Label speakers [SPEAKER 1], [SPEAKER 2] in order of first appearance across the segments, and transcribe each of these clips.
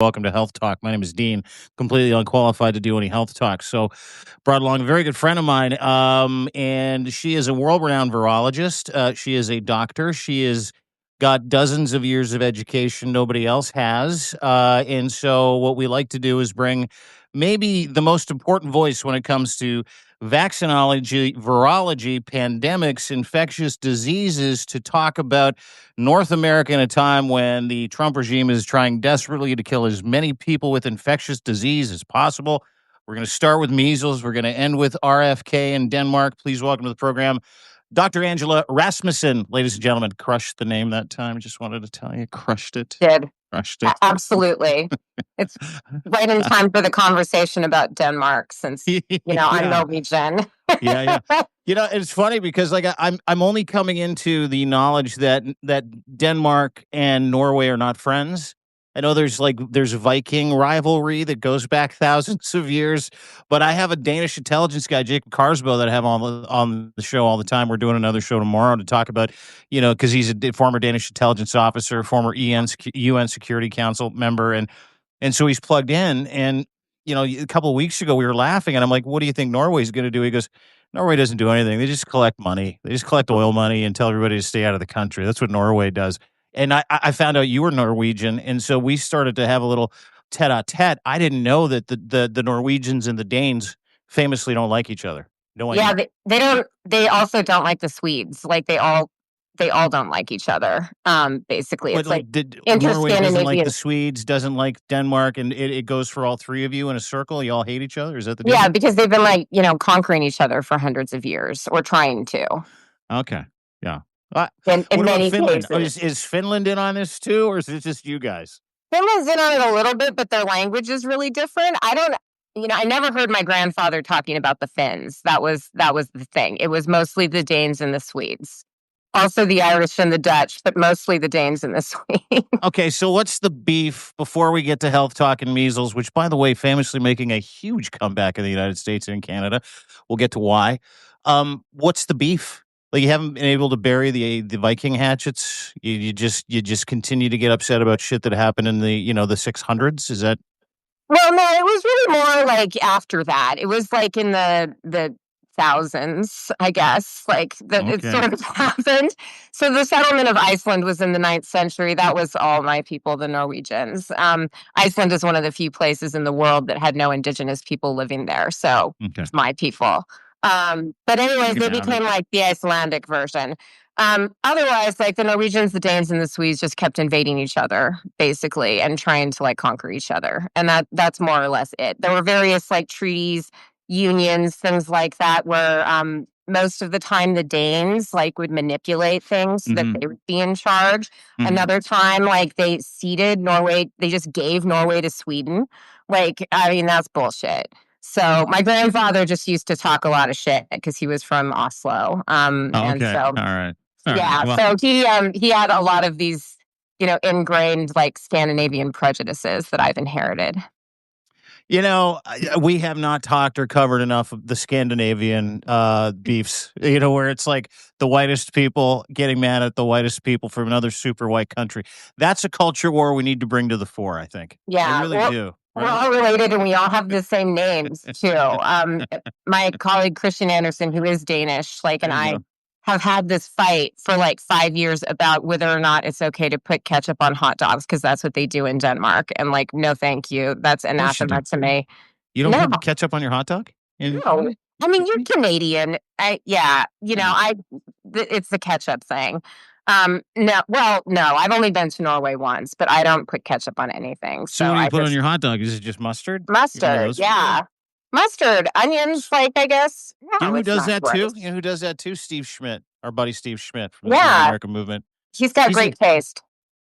[SPEAKER 1] Welcome to Health Talk. My name is Dean, completely unqualified to do any health talk. So, brought along a very good friend of mine, and she is a world-renowned virologist. She is a doctor. She has got dozens of years of education nobody else has. And so, what we like to do is bring maybe the most important voice when it comes to vaccinology, virology, pandemics, infectious diseases to talk about North America in a time when the Trump regime is trying desperately to kill as many people with infectious disease as possible. We're going to start with measles. We're going to end with RFK in Denmark. Please welcome to the program, Dr. Angela Rasmussen. Ladies and gentlemen, crushed the name that time. Just wanted to tell you, crushed it.
[SPEAKER 2] Did.
[SPEAKER 1] Crushed it.
[SPEAKER 2] Absolutely. It's right in time for the conversation about Denmark since, I'm Norwegian.
[SPEAKER 1] Yeah. It's funny because I'm only coming into the knowledge that Denmark and Norway are not friends. I know there's a Viking rivalry that goes back thousands of years, but I have a Danish intelligence guy, Jacob Karsbo, that I have on the show all the time. We're doing another show tomorrow to talk about, because he's a former Danish intelligence officer, former UN Security Council member, and so he's plugged in. And a couple of weeks ago we were laughing, and I'm like, "What do you think Norway's going to do?" He goes, "Norway doesn't do anything. They just collect money. They just collect oil money and tell everybody to stay out of the country. That's what Norway does." And I found out you were Norwegian, and so we started to have a little tete-a-tete. I didn't know that the Norwegians and the Danes famously don't like each other. No idea.
[SPEAKER 2] Yeah, they don't. They also don't like the Swedes. Like they all don't like each other. Basically, it's
[SPEAKER 1] like Norway doesn't like the Swedes, doesn't like Denmark, and it goes for all three of you in a circle. You all hate each other. Is that the deal?
[SPEAKER 2] Yeah, because they've been conquering each other for hundreds of years, or trying to.
[SPEAKER 1] Okay, yeah.
[SPEAKER 2] In many
[SPEAKER 1] Finland?
[SPEAKER 2] cases.
[SPEAKER 1] Is Finland in on this too, or is it just you guys?
[SPEAKER 2] Finland's in on it a little bit, but their language is really different. I never heard my grandfather talking about the Finns. That was the thing. It was mostly the Danes and the Swedes. Also the Irish and the Dutch, but mostly the Danes and the Swedes.
[SPEAKER 1] Okay, so what's the beef before we get to health talk and measles, which, by the way, famously making a huge comeback in the United States and Canada. We'll get to why. What's the beef? Like, you haven't been able to bury the Viking hatchets. You just continue to get upset about shit that happened in the the 600s. Is that?
[SPEAKER 2] Well, no, it was really more like after that. It was like in the thousands, I guess. It sort of happened. So the settlement of Iceland was in the 9th century. That was all my people, the Norwegians. Iceland is one of the few places in the world that had no indigenous people living there. So it's my people. But anyways, they became like the Icelandic version. Otherwise, the Norwegians, the Danes, and the Swedes just kept invading each other, basically, and trying to conquer each other. And that's more or less it. There were various treaties, unions, things like that, where most of the time the Danes would manipulate things so that they would be in charge. Another time, they ceded Norway, they just gave Norway to Sweden. That's bullshit. So my grandfather just used to talk a lot of shit because he was from Oslo. And so,
[SPEAKER 1] all right.
[SPEAKER 2] Yeah. Well, so he had a lot of these, ingrained Scandinavian prejudices that I've inherited.
[SPEAKER 1] We have not talked or covered enough of the Scandinavian beefs, where it's the whitest people getting mad at the whitest people from another super white country. That's a culture war we need to bring to the fore, I think.
[SPEAKER 2] Yeah.
[SPEAKER 1] I really do.
[SPEAKER 2] Right? We're all related and we all have the same names, too. My colleague, Christian Andersen, who is Danish, and I have had this fight for 5 years about whether or not it's okay to put ketchup on hot dogs, because that's what they do in Denmark. And no, thank you. That's anathema to me.
[SPEAKER 1] You don't put ketchup on your hot dog?
[SPEAKER 2] No. I mean, you're Canadian. It's the ketchup thing. No, I've only been to Norway once, but I don't put ketchup on anything.
[SPEAKER 1] So what do you put on your hot dog? Is it just mustard?
[SPEAKER 2] Mustard, yeah. Mustard, onions, I guess. No,
[SPEAKER 1] you know who does that too? You know who does that too? Steve Schmidt, our buddy Steve Schmidt from the American movement.
[SPEAKER 2] He's got great taste.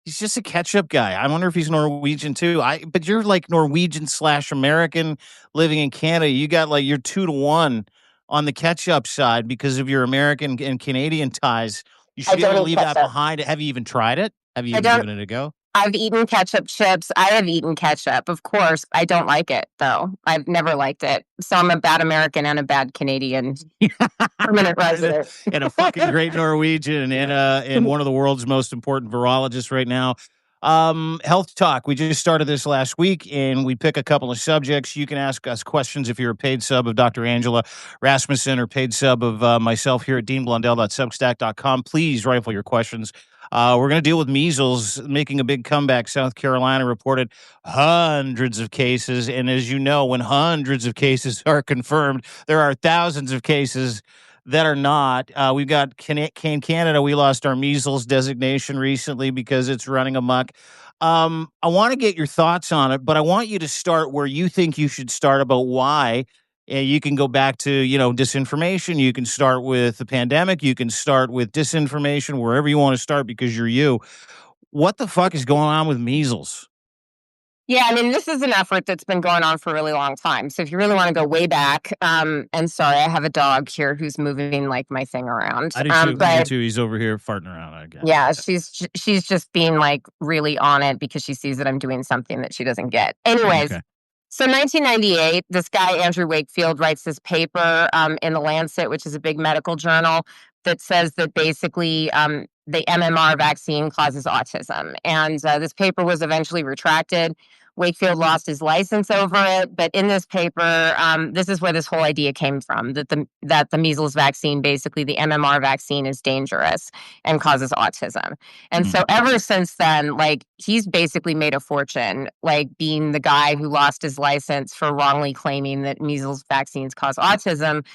[SPEAKER 1] He's just a ketchup guy. I wonder if he's Norwegian too. But you're Norwegian/American living in Canada. You got you're 2-to-1 on the ketchup side because of your American and Canadian ties. You should be able to leave that behind. Have you even tried it? Have you even given it a go?
[SPEAKER 2] I've eaten ketchup chips. I have eaten ketchup, of course. I don't like it, though. I've never liked it. So I'm a bad American and a bad Canadian permanent resident.
[SPEAKER 1] And a fucking great Norwegian and one of the world's most important virologists right now. Health talk. We just started this last week, and we pick a couple of subjects. You can ask us questions if you're a paid sub of Dr. Angela Rasmussen or paid sub of myself here at deanblundell.substack.com. Please rifle your questions. We're going to deal with measles making a big comeback. South Carolina reported hundreds of cases. And as you know, when hundreds of cases are confirmed, there are thousands of cases that are not. We've got Canada. We lost our measles designation recently because it's running amok. I want to get your thoughts on it, but I want you to start where you think you should start about why. You can go back to, disinformation. You can start with the pandemic. You can start with disinformation, wherever you want to start because you're you. What the fuck is going on with measles?
[SPEAKER 2] Yeah, I mean, this is an effort that's been going on for a really long time. So if you really want to go way back, and sorry, I have a dog here who's moving like my thing around.
[SPEAKER 1] I do too. Me too. He's over here farting around again.
[SPEAKER 2] Yeah, she's just being like really on it because she sees that I'm doing something that she doesn't get. Anyways,
[SPEAKER 1] Okay.
[SPEAKER 2] So 1998, this guy, Andrew Wakefield, writes this paper in The Lancet, which is a big medical journal, that says that basically the MMR vaccine causes autism. And this paper was eventually retracted. Wakefield lost his license over it. But in this paper, this is where this whole idea came from, that the measles vaccine, basically the MMR vaccine, is dangerous and causes autism. And so ever since then, like, he's basically made a fortune, like being the guy who lost his license for wrongly claiming that measles vaccines cause autism.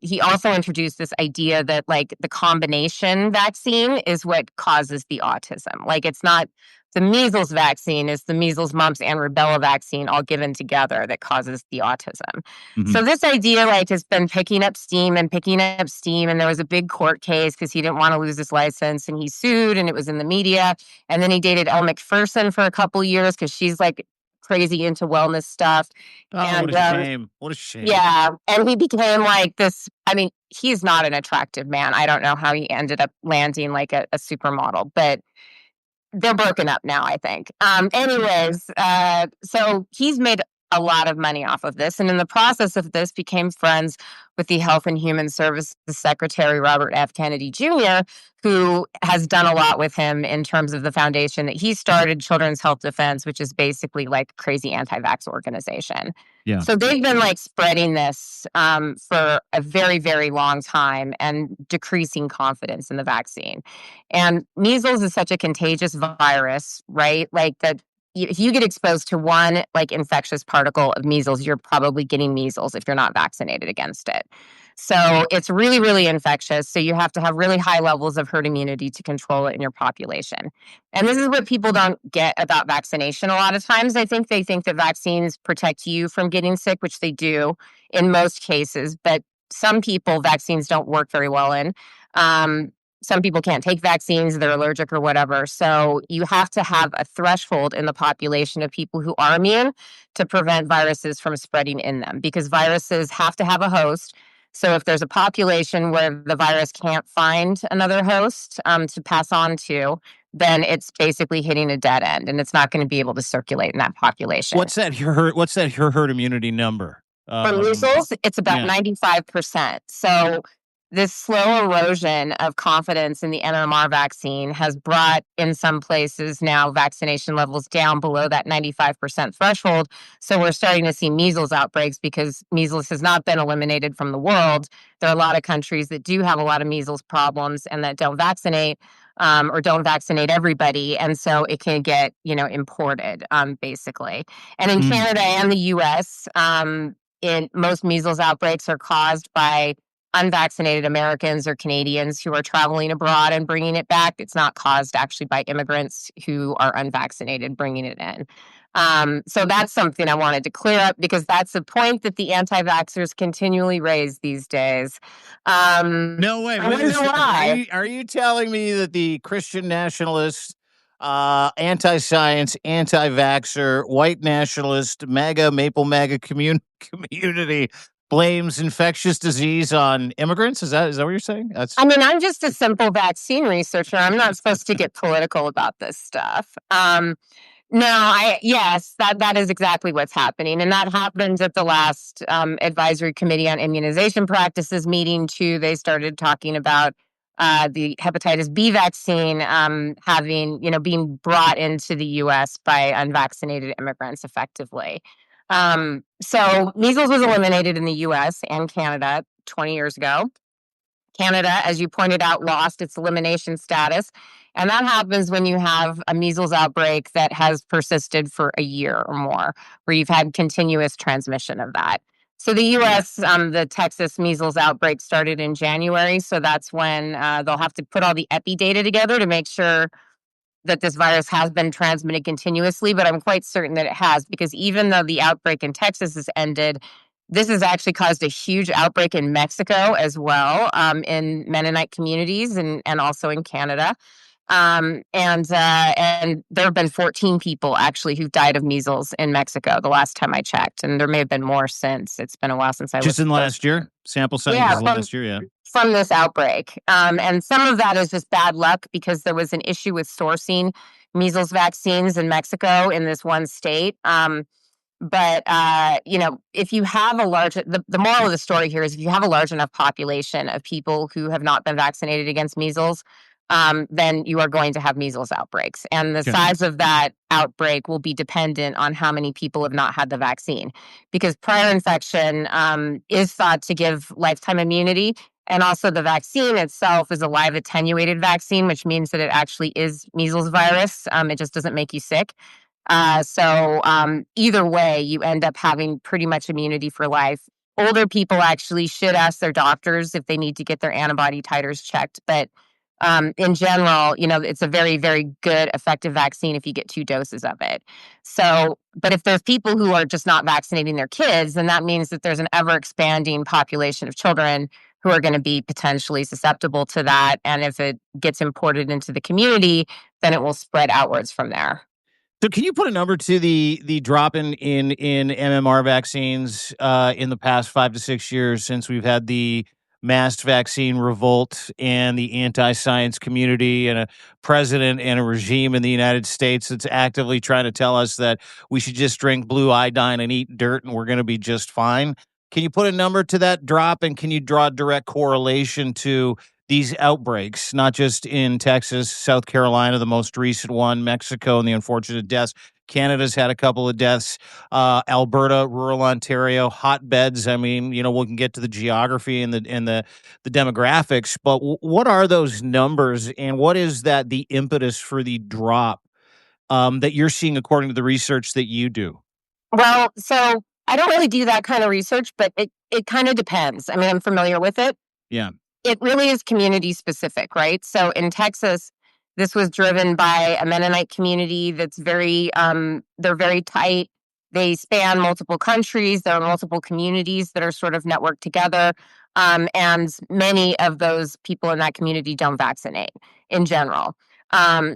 [SPEAKER 2] He also introduced this idea that like the combination vaccine is what causes the autism. Like, it's not the measles vaccine, it's the measles, mumps, and rubella vaccine all given together that causes the autism. So this idea like has been picking up steam. And there was a big court case because he didn't want to lose his license, and he sued, and it was in the media. And then he dated Elle Macpherson for a couple years because she's like crazy into wellness stuff.
[SPEAKER 1] Oh, and, what a shame. What a shame.
[SPEAKER 2] Yeah. And he became like this. I mean, he's not an attractive man. I don't know how he ended up landing like a supermodel, but they're broken up now, I think. Anyways, so he's made a lot of money off of this. And in the process of this, became friends with the Health and Human Services Secretary, Robert F. Kennedy Jr., who has done a lot with him in terms of the foundation that he started, Children's Health Defense, which is basically like a crazy anti-vax organization.
[SPEAKER 1] Yeah.
[SPEAKER 2] So they've been like spreading this for a very, very long time and decreasing confidence in the vaccine. And measles is such a contagious virus, right? Like that if you get exposed to one like infectious particle of measles, you're probably getting measles if you're not vaccinated against it. So it's really, really infectious. So you have to have really high levels of herd immunity to control it in your population. And this is what people don't get about vaccination a lot of times. I think they think that vaccines protect you from getting sick, which they do in most cases. But some people, vaccines don't work very well in. Some people can't take vaccines, they're allergic or whatever. So you have to have a threshold in the population of people who are immune to prevent viruses from spreading in them, because viruses have to have a host. So if there's a population where the virus can't find another host to pass on to, then it's basically hitting a dead end, and it's not going to be able to circulate in that population.
[SPEAKER 1] What's that herd immunity number?
[SPEAKER 2] For measles, it's about 95%. So this slow erosion of confidence in the MMR vaccine has brought, in some places now, vaccination levels down below that 95% threshold. So we're starting to see measles outbreaks because measles has not been eliminated from the world. There are a lot of countries that do have a lot of measles problems and that don't vaccinate or don't vaccinate everybody. And so it can get, imported, basically. And in Canada and the U.S., most measles outbreaks are caused by unvaccinated Americans or Canadians who are traveling abroad and bringing it back. It's not caused actually by immigrants who are unvaccinated bringing it in. So that's something I wanted to clear up, because that's a point that the anti-vaxxers continually raise these days.
[SPEAKER 1] No way.
[SPEAKER 2] I wonder why.
[SPEAKER 1] Are you telling me that the Christian nationalist, anti-science, anti-vaxxer, white nationalist, maple MAGA community blames infectious disease on immigrants? Is that what you're saying?
[SPEAKER 2] I mean, I'm just a simple vaccine researcher. I'm not supposed to get political about this stuff. Yes, that is exactly what's happening. And that happened at the last Advisory Committee on Immunization Practices meeting too. They started talking about the hepatitis B vaccine being brought into the U.S. by unvaccinated immigrants effectively. So measles was eliminated in the U.S. and Canada 20 years ago. Canada, as you pointed out, lost its elimination status. And that happens when you have a measles outbreak that has persisted for a year or more, where you've had continuous transmission of that. So the US, the Texas measles outbreak started in January. So that's when they'll have to put all the epi data together to make sure that this virus has been transmitted continuously, but I'm quite certain that it has, because even though the outbreak in Texas has ended, this has actually caused a huge outbreak in Mexico as well, in Mennonite communities and also in Canada. And there have been 14 people actually who've died of measles in Mexico the last time I checked, and there may have been more since. It's been a while since I
[SPEAKER 1] just
[SPEAKER 2] looked.
[SPEAKER 1] in last year, sample size
[SPEAKER 2] Yeah,
[SPEAKER 1] last year, yeah.
[SPEAKER 2] From this outbreak. And some of that is just bad luck because there was an issue with sourcing measles vaccines in Mexico in this one state. But if you have the moral of the story here is if you have a large enough population of people who have not been vaccinated against measles, then you are going to have measles outbreaks. And the size of that outbreak will be dependent on how many people have not had the vaccine. Because prior infection is thought to give lifetime immunity. And also the vaccine itself is a live attenuated vaccine, which means that it actually is measles virus. It just doesn't make you sick. So either way, you end up having pretty much immunity for life. Older people actually should ask their doctors if they need to get their antibody titers checked. But in general, it's a very, very good, effective vaccine if you get 2 doses of it. So, but if there's people who are just not vaccinating their kids, then that means that there's an ever expanding population of children who are going to be potentially susceptible to that. And if it gets imported into the community, then it will spread outwards from there.
[SPEAKER 1] So, can you put a number to the drop in MMR vaccines in the past 5 to 6 years since we've had the mass vaccine revolt and the anti-science community and a president and a regime in the United States that's actively trying to tell us that we should just drink blue iodine and eat dirt and we're going to be just fine? Can you put a number to that drop, and can you draw a direct correlation to these outbreaks, not just in Texas, South Carolina, the most recent one, Mexico, and the unfortunate deaths? Canada's had a couple of deaths. Alberta, rural Ontario, hotbeds. I mean, we can get to the geography and the demographics, but what are those numbers, and what is the impetus for the drop that you're seeing according to the research that you do?
[SPEAKER 2] Well, so I don't really do that kind of research, but it kind of depends. I mean, I'm familiar with it.
[SPEAKER 1] Yeah.
[SPEAKER 2] It really is community specific, right? So in Texas, this was driven by a Mennonite community that's they're very tight. They span multiple countries. There are multiple communities that are sort of networked together. And many of those people in that community don't vaccinate in general.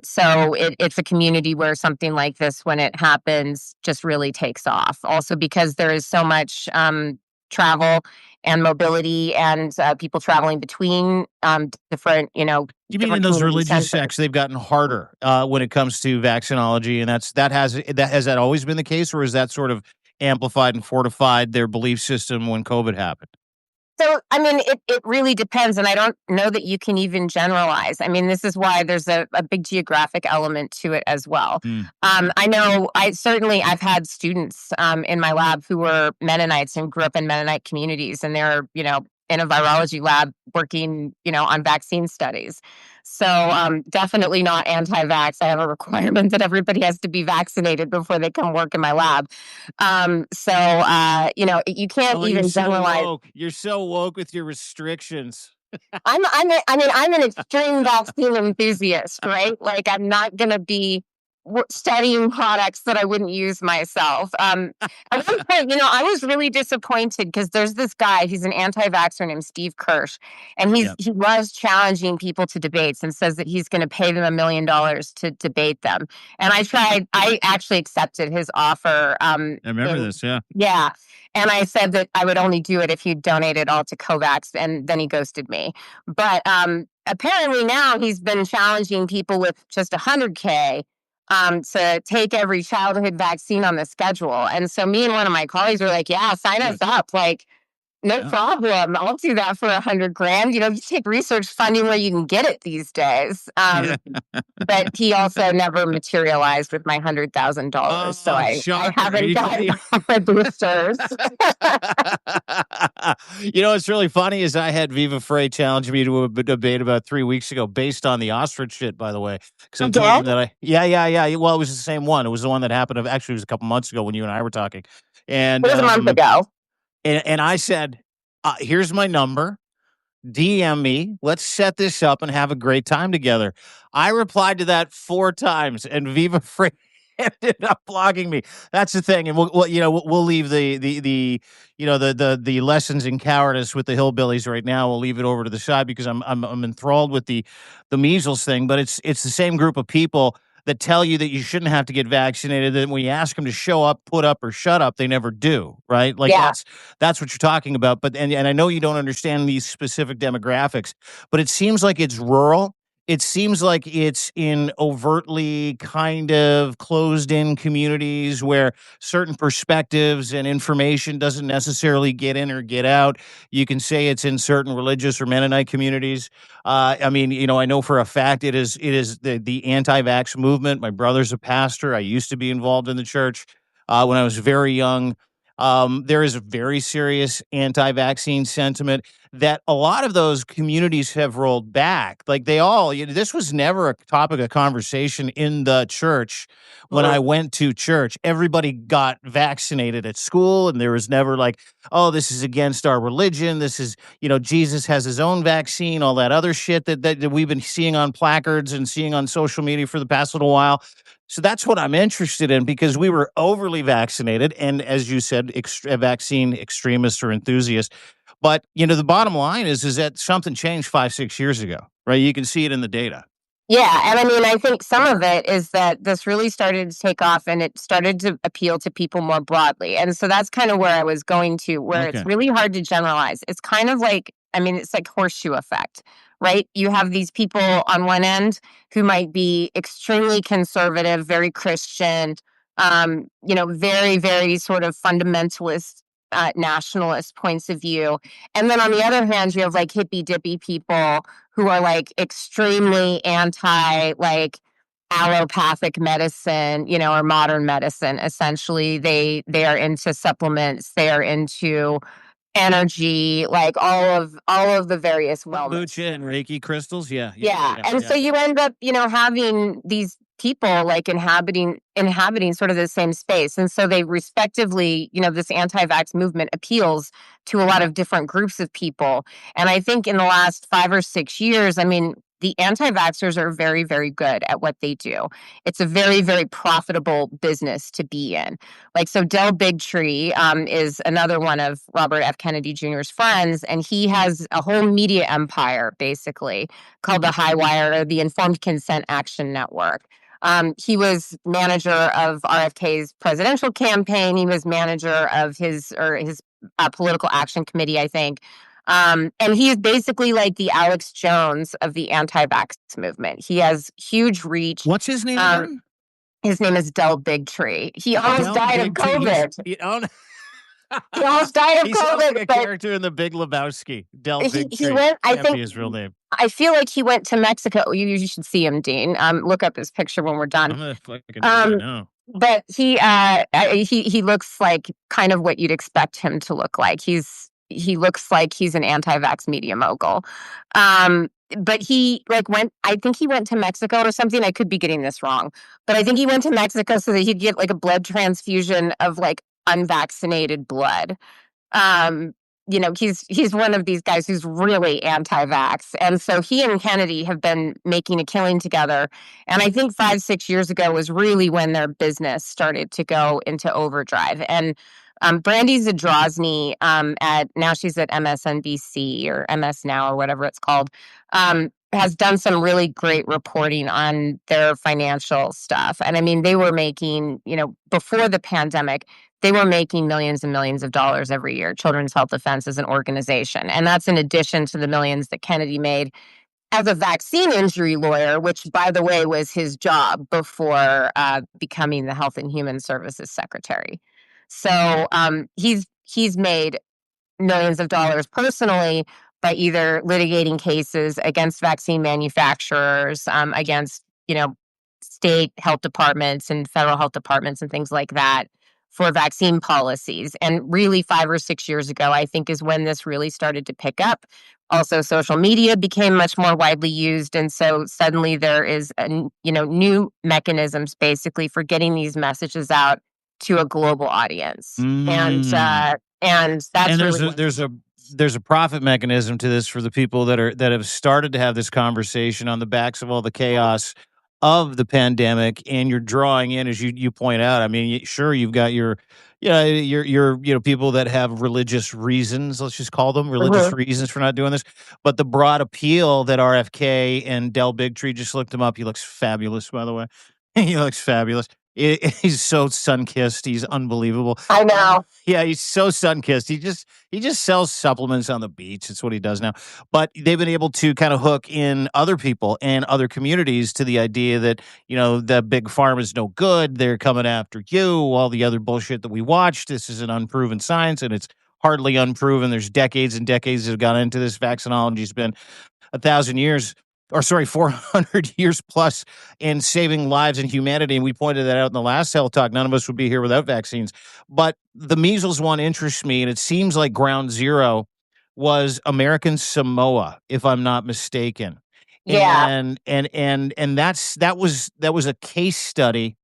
[SPEAKER 2] So it's a community where something like this, when it happens, just really takes off. Also because there is so much travel and mobility and people traveling between different,
[SPEAKER 1] You mean
[SPEAKER 2] different
[SPEAKER 1] in those
[SPEAKER 2] community
[SPEAKER 1] religious
[SPEAKER 2] centers.
[SPEAKER 1] sects, they've gotten harder when it comes to vaccinology, and has that always been the case, or is that sort of amplified and fortified their belief system when COVID happened?
[SPEAKER 2] So, I mean, it really depends. And I don't know that you can even generalize. I mean, this is why there's a big geographic element to it as well. I know I've had students in my lab who were Mennonites and grew up in Mennonite communities, and they're, in a virology lab working, on vaccine studies. So definitely not anti-vax. I have a requirement that everybody has to be vaccinated before they come work in my lab. You can't even generalize.
[SPEAKER 1] You're so woke with your restrictions.
[SPEAKER 2] I'm an extreme vaccine enthusiast, right? Like, I'm not going to be studying products that I wouldn't use myself. At one point, I was really disappointed because there's this guy, he's an anti-vaxxer named Steve Kirsch, and he was challenging people to debates and says that he's going to pay them $1 million to debate them. And I actually accepted his offer.
[SPEAKER 1] I remember this, yeah.
[SPEAKER 2] Yeah. And I said that I would only do it if he donated all to COVAX, and then he ghosted me. But apparently now he's been challenging people with just $100K to take every childhood vaccine on the schedule. And so me and one of my colleagues were like, yeah, sign us up. Like, No
[SPEAKER 1] Yeah.
[SPEAKER 2] problem. I'll do that for 100 grand. You take research funding where you can get it these days.
[SPEAKER 1] Yeah.
[SPEAKER 2] But he also never materialized with my $100,000. So
[SPEAKER 1] Oh,
[SPEAKER 2] I
[SPEAKER 1] shocker.
[SPEAKER 2] haven't gotten my boosters.
[SPEAKER 1] What's really funny is I had Viva Frey challenge me to a debate about 3 weeks ago based on the ostrich shit, by the way. Because I told him
[SPEAKER 2] Again?
[SPEAKER 1] that yeah. Well, it was the same one. It was the one that happened. Actually, it was a couple months ago when you and I were talking. And,
[SPEAKER 2] It was a month ago.
[SPEAKER 1] and I said, here's my number. DM me. Let's set this up and have a great time together. I replied to that 4 times, and Viva Free ended up blogging me. That's the thing, and we'll leave the lessons in cowardice with the hillbillies right now. We'll leave it over to the side because I'm enthralled with the measles thing. But it's the same group of people that tell you that you shouldn't have to get vaccinated. Then when you ask them to show up, put up, or shut up, they never do. Right? Like
[SPEAKER 2] Yeah.
[SPEAKER 1] that's what you're talking about. But and I know you don't understand these specific demographics, but it seems like it's rural. It seems like it's in overtly kind of closed in communities where certain perspectives and information doesn't necessarily get in or get out. You can say it's in certain religious or Mennonite communities. I mean, I know for a fact it is the anti-vax movement. My brother's a pastor. I used to be involved in the church when I was very young. There is a very serious anti-vaccine sentiment that a lot of those communities have rolled back. Like this was never a topic of conversation in the church when I went to church. Everybody got vaccinated at school, and there was never like, oh, this is against our religion. This is, Jesus has his own vaccine, all that other shit that we've been seeing on placards and seeing on social media for the past little while. So that's what I'm interested in because we were overly vaccinated. And as you said, vaccine extremists or enthusiasts. But, the bottom line is that something changed 5, 6 years ago, right? You can see it in the data.
[SPEAKER 2] Yeah, and I mean, I think some of it is that this really started to take off and it started to appeal to people more broadly. And so that's kind of where I was going to, where it's
[SPEAKER 1] Okay.
[SPEAKER 2] really hard to generalize. It's kind of like, I mean, it's like horseshoe effect, right? You have these people on one end who might be extremely conservative, very Christian, very, very sort of fundamentalist, nationalist points of view. And then on the other hand, you have like hippy dippy people who are like extremely anti like allopathic medicine, or modern medicine. Essentially, they are into supplements, they are into energy, like all of the various wellness.
[SPEAKER 1] Kombucha and Reiki crystals. Yeah. Yeah.
[SPEAKER 2] Yeah.
[SPEAKER 1] Yeah.
[SPEAKER 2] And
[SPEAKER 1] Yeah.
[SPEAKER 2] so you end up, having these people like inhabiting sort of the same space. And so they respectively, this anti-vax movement appeals to a lot of different groups of people. And I think in the last 5 or 6 years, I mean, the anti-vaxxers are very, very good at what they do. It's a very, very profitable business to be in. Like, so Del Bigtree is another one of Robert F. Kennedy Jr.'s friends, and he has a whole media empire, basically, called the High Wire, or the Informed Consent Action Network. He was manager of RFK's presidential campaign. He was manager of his political action committee, I think. And he is basically like the Alex Jones of the anti-vax movement. He has huge reach.
[SPEAKER 1] What's his name again?
[SPEAKER 2] His name is Del Bigtree. He almost died of COVID. He almost died of
[SPEAKER 1] he
[SPEAKER 2] COVID.
[SPEAKER 1] Sounds like a character in The Big Lebowski. Del Bigtree.
[SPEAKER 2] He went. I think
[SPEAKER 1] be his real name.
[SPEAKER 2] I feel like he went to Mexico. You should see him, Dean. Look up his picture when we're done.
[SPEAKER 1] I'm gonna fucking do that now.
[SPEAKER 2] But he looks like kind of what you'd expect him to look like. He looks like he's an anti-vax media mogul. But he went. I think he went to Mexico or something. I could be getting this wrong, but I think he went to Mexico so that he'd get like a blood transfusion of like unvaccinated blood. He's one of these guys who's really anti-vax. And so he and Kennedy have been making a killing together. And I think 5, 6 years ago was really when their business started to go into overdrive. And Brandy Zadrozny, now she's at MSNBC or MS Now or whatever it's called, has done some really great reporting on their financial stuff. And I mean, they were making, before the pandemic, they were making millions and millions of dollars every year. Children's Health Defense as an organization. And that's in addition to the millions that Kennedy made as a vaccine injury lawyer, which, by the way, was his job before becoming the Health and Human Services Secretary. So he's made millions of dollars personally by either litigating cases against vaccine manufacturers, against, state health departments and federal health departments and things like that for vaccine policies. And really, 5 or 6 years ago, I think, is when this really started to pick up. Also, social media became much more widely used, and so suddenly there is, new mechanisms basically for getting these messages out to a global audience, and
[SPEAKER 1] And
[SPEAKER 2] that's
[SPEAKER 1] there's
[SPEAKER 2] really
[SPEAKER 1] a
[SPEAKER 2] what.
[SPEAKER 1] there's a profit mechanism to this for the people that have started to have this conversation on the backs of all the chaos of the pandemic, and you're drawing in, as you point out. I mean, sure, you've got your people that have religious reasons. Let's just call them religious
[SPEAKER 2] Mhm.
[SPEAKER 1] reasons for not doing this. But the broad appeal that RFK and Del Bigtree, just looked him up. He looks fabulous, by the way. He looks fabulous. He's so sun kissed. He's unbelievable.
[SPEAKER 2] I know.
[SPEAKER 1] Yeah, he's so sun kissed. He just sells supplements on the beach. It's what he does now. But they've been able to kind of hook in other people and other communities to the idea that, the big farm is no good. They're coming after you. All the other bullshit that we watched. This is an unproven science, and it's hardly unproven. There's decades and decades that have gone into this. Vaccinology's been 1,000 years, or sorry, 400 years plus in saving lives and humanity. And we pointed that out in the last health talk. None of us would be here without vaccines. But the measles one interests me, and it seems like ground zero was American Samoa, if I'm not mistaken.
[SPEAKER 2] Yeah.
[SPEAKER 1] And that was a case study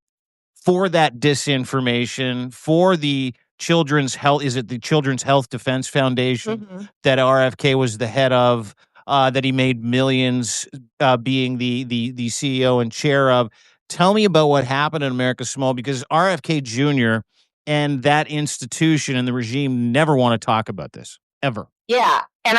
[SPEAKER 1] for that disinformation, for the Children's Health. Is it the Children's Health Defense Foundation
[SPEAKER 2] Mhm.
[SPEAKER 1] that RFK was the head of? That he made millions, being the CEO and chair of. Tell me about what happened in America Small, because RFK Jr. and that institution and the regime never want to talk about this ever.
[SPEAKER 2] Yeah. And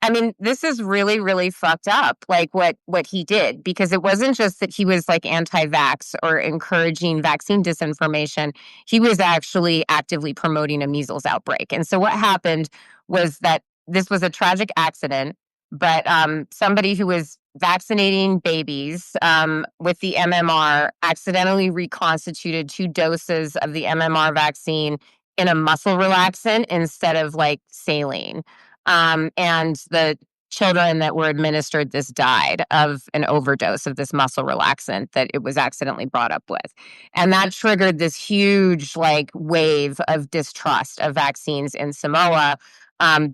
[SPEAKER 2] I mean, this is really, really fucked up, like what he did, because it wasn't just that he was like anti-vax or encouraging vaccine disinformation. He was actually actively promoting a measles outbreak. And so what happened was that this was a tragic accident, but somebody who was vaccinating babies with the MMR accidentally reconstituted 2 doses of the MMR vaccine in a muscle relaxant instead of like saline. And the children that were administered this died of an overdose of this muscle relaxant that it was accidentally brought up with. And that triggered this huge like wave of distrust of vaccines in Samoa.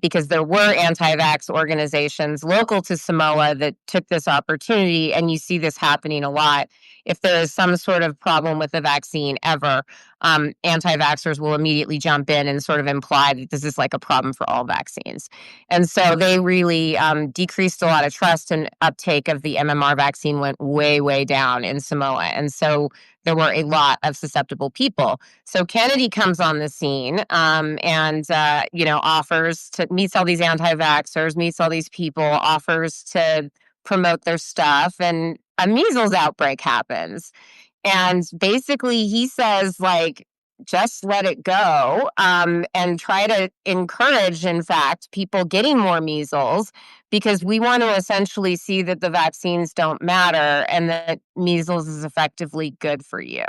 [SPEAKER 2] Because there were anti-vax organizations local to Samoa that took this opportunity, and you see this happening a lot. If there is some sort of problem with the vaccine ever, anti-vaxxers will immediately jump in and sort of imply that this is like a problem for all vaccines. And so they really decreased a lot of trust, and uptake of the MMR vaccine went way, way down in Samoa. And so there were a lot of susceptible people. So Kennedy comes on the scene, and offers to meets all these anti-vaxxers, meets all these people, offers to promote their stuff, and a measles outbreak happens. And basically, he says, like, just let it go, and try to encourage, in fact, people getting more measles, because we want to essentially see that the vaccines don't matter and that measles is effectively good for you.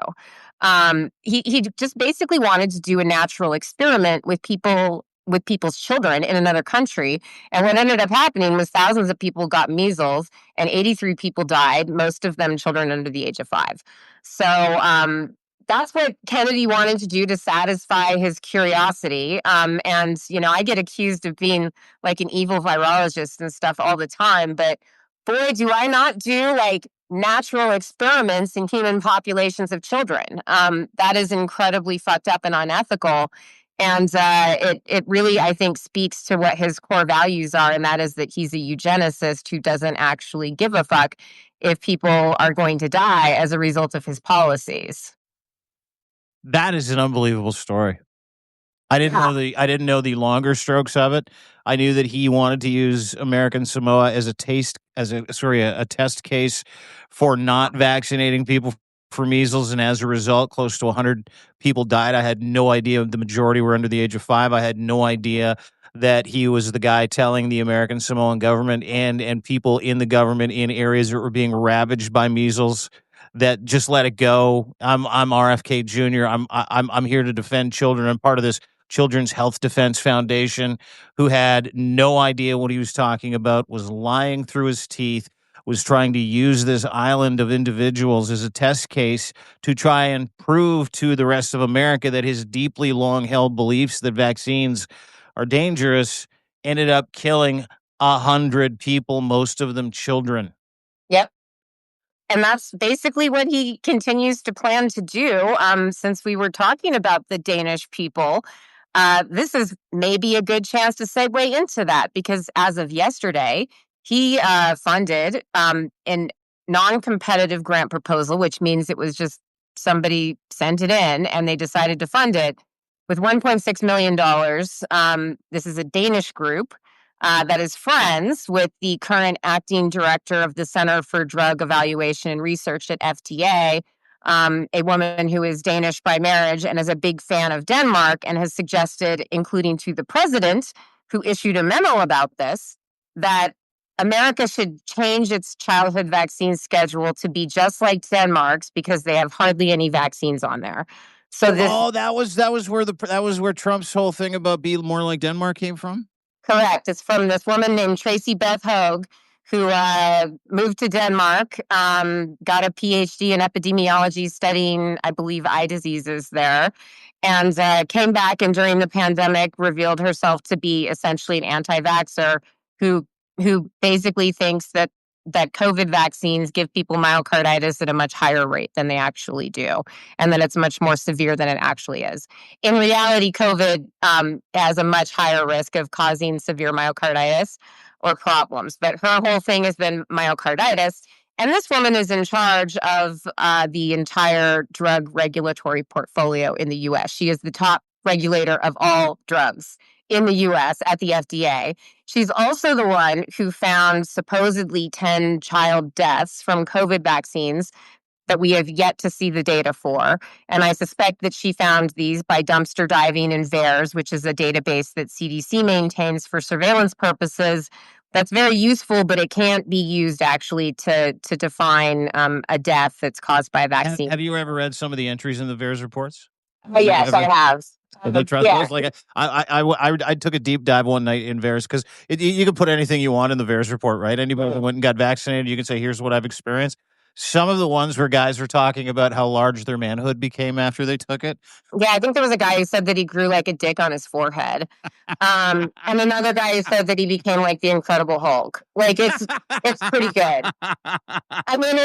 [SPEAKER 2] He just basically wanted to do a natural experiment with people's children in another country. And what ended up happening was thousands of people got measles and 83 people died, most of them children under the age of 5. So that's what Kennedy wanted to do to satisfy his curiosity. And, I get accused of being like an evil virologist and stuff all the time. But boy, do I not do like natural experiments in human populations of children. That is incredibly fucked up and unethical. And it really, I think, speaks to what his core values are, and that is that he's a eugenicist who doesn't actually give a fuck if people are going to die as a result of his policies.
[SPEAKER 1] That is an unbelievable story.
[SPEAKER 2] Yeah.
[SPEAKER 1] I didn't know the longer strokes of it. I knew that he wanted to use American Samoa as a test case for not vaccinating people for measles, and as a result, close to 100 people died. I had no idea the majority were under the age of 5. I had no idea that he was the guy telling the American Samoan government and people in the government in areas that were being ravaged by measles that just let it go. I'm RFK Jr. I'm here to defend children. I'm part of this Children's Health Defense Foundation, who had no idea what he was talking about, was lying through his teeth, was trying to use this island of individuals as a test case to try and prove to the rest of America that his deeply long held beliefs that vaccines are dangerous ended up killing 100 people, most of them children.
[SPEAKER 2] Yep. And that's basically what he continues to plan to do. Since we were talking about the Danish people, this is maybe a good chance to segue into that because as of yesterday, he funded a non-competitive grant proposal, which means it was just somebody sent it in and they decided to fund it with $1.6 million. This is a Danish group that is friends with the current acting director of the Center for Drug Evaluation and Research at FDA, a woman who is Danish by marriage and is a big fan of Denmark and has suggested, including to the president, who issued a memo about this, that America should change its childhood vaccine schedule to be just like Denmark's because they have hardly any vaccines on there. So this
[SPEAKER 1] that was where Trump's whole thing about be more like Denmark came from.
[SPEAKER 2] Correct. It's from this woman named Tracy Beth Hogue, who moved to Denmark, got a PhD in epidemiology studying, I believe, eye diseases there, and came back and during the pandemic revealed herself to be essentially an anti-vaxxer who basically thinks that COVID vaccines give people myocarditis at a much higher rate than they actually do, and that it's much more severe than it actually is. In reality, COVID has a much higher risk of causing severe myocarditis or problems, but her whole thing has been myocarditis. And this woman is in charge of the entire drug regulatory portfolio in the US. She is the top regulator of all drugs in the US at the FDA. She's also the one who found supposedly 10 child deaths from COVID vaccines that we have yet to see the data for. And I suspect that she found these by dumpster diving in VAERS, which is a database that CDC maintains for surveillance purposes. That's very useful, but it can't be used actually to define a death that's caused by a vaccine.
[SPEAKER 1] Have you ever read some of the entries in the VAERS reports?
[SPEAKER 2] Oh, yes, I have.
[SPEAKER 1] The trust those? Like I took a deep dive one night in VAERS because you can put anything you want in the VAERS report, right? Anybody that went and got vaccinated, you can say, "Here's what I've experienced." Some of the ones where guys were talking about how large their manhood became after they took it.
[SPEAKER 2] Yeah, I think there was a guy who said that he grew like a dick on his forehead, and another guy who said that he became like the Incredible Hulk. Like it's pretty good. I mean,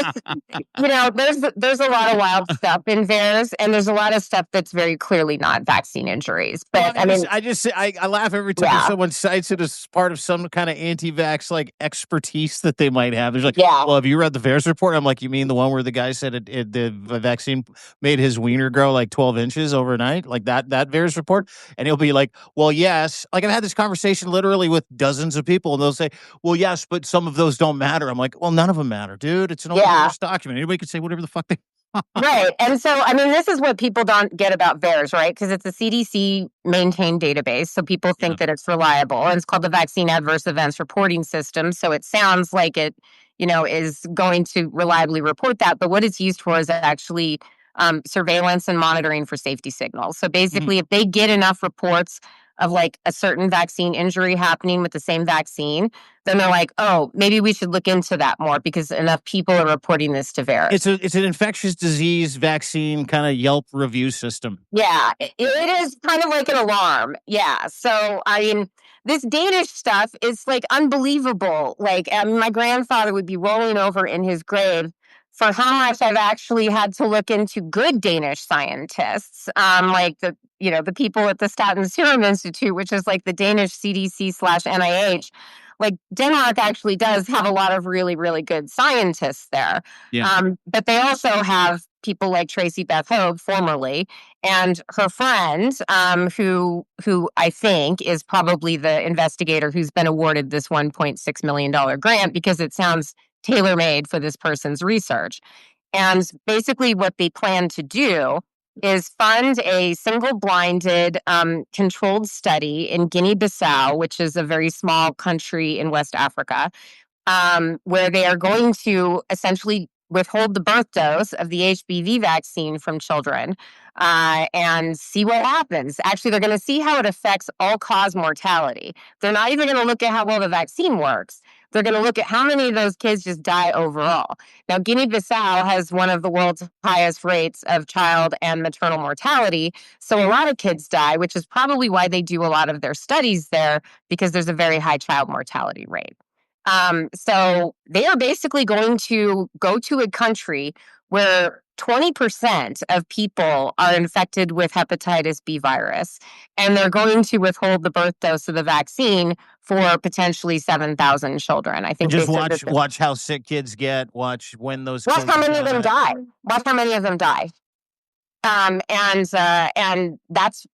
[SPEAKER 2] there's a lot of wild stuff in VAERS, and there's a lot of stuff that's very clearly not vaccine injuries. But
[SPEAKER 1] well, I laugh every time someone cites it as part of some kind of anti-vax like expertise that they might have. There's like, well, have you read the VAERS report? I'm like, you mean the one where the guy said the vaccine made his wiener grow like 12 inches overnight, like that VAERS report? And he'll be like, well, yes. Like I've had this conversation literally with dozens of people, and they'll say, well, yes, but some of those don't matter. I'm like, well, none of them matter, dude. It's an open source document. Anybody can say whatever the fuck they
[SPEAKER 2] Right. And so, I mean, this is what people don't get about VAERS, right? Because it's a CDC maintained database. So people think that it's reliable. And it's called the Vaccine Adverse Events Reporting System. So it sounds like it, is going to reliably report that. But what it's used for is actually surveillance and monitoring for safety signals. So basically, if they get enough reports of like a certain vaccine injury happening with the same vaccine, then they're like, oh, maybe we should look into that more because enough people are reporting this to VAERS.
[SPEAKER 1] It's an infectious disease vaccine kind of Yelp review system.
[SPEAKER 2] Yeah, it is kind of like an alarm. Yeah. So, I mean, this Danish stuff is like unbelievable. Like, my grandfather would be rolling over in his grave for how much I've actually had to look into good Danish scientists, like the people at the Staten Serum Institute, which is like the Danish CDC/NIH. Like Denmark actually does have a lot of really, really good scientists there.
[SPEAKER 1] Yeah.
[SPEAKER 2] But they also have people like Tracy Beth Hogue, formerly, and her friend, who I think is probably the investigator who's been awarded this $1.6 million grant because it sounds tailor-made for this person's research. And basically what they plan to do is fund a single-blinded controlled study in Guinea-Bissau, which is a very small country in West Africa, where they are going to essentially withhold the birth dose of the HPV vaccine from children and see what happens. Actually, they're going to see how it affects all-cause mortality. They're not even going to look at how well the vaccine works. They're going to look at how many of those kids just die overall. Now, Guinea-Bissau has one of the world's highest rates of child and maternal mortality. So a lot of kids die, which is probably why they do a lot of their studies there, because there's a very high child mortality rate. So they are basically going to go to a country where 20% of people are infected with hepatitis B virus, and they're going to withhold the birth dose of the vaccine for potentially 7,000 children. I
[SPEAKER 1] And
[SPEAKER 2] think
[SPEAKER 1] just
[SPEAKER 2] they said
[SPEAKER 1] watch how sick kids get. Watch when those
[SPEAKER 2] watch
[SPEAKER 1] kids
[SPEAKER 2] how many of them
[SPEAKER 1] die.
[SPEAKER 2] die. Watch how many of them die. And that's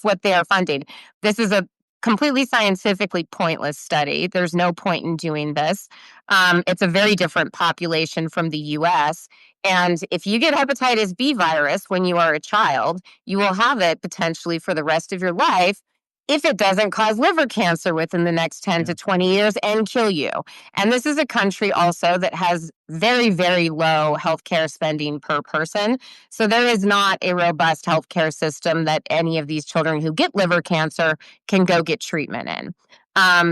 [SPEAKER 2] what they are funding. This is a completely scientifically pointless study. There's no point in doing this. It's a very different population from the US. And if you get hepatitis B virus when you are a child, you will have it potentially for the rest of your life if it doesn't cause liver cancer within the next 10 to 20 years and kill you. And this is a country also that has very, very low healthcare spending per person. So there is not a robust healthcare system that any of these children who get liver cancer can go get treatment in.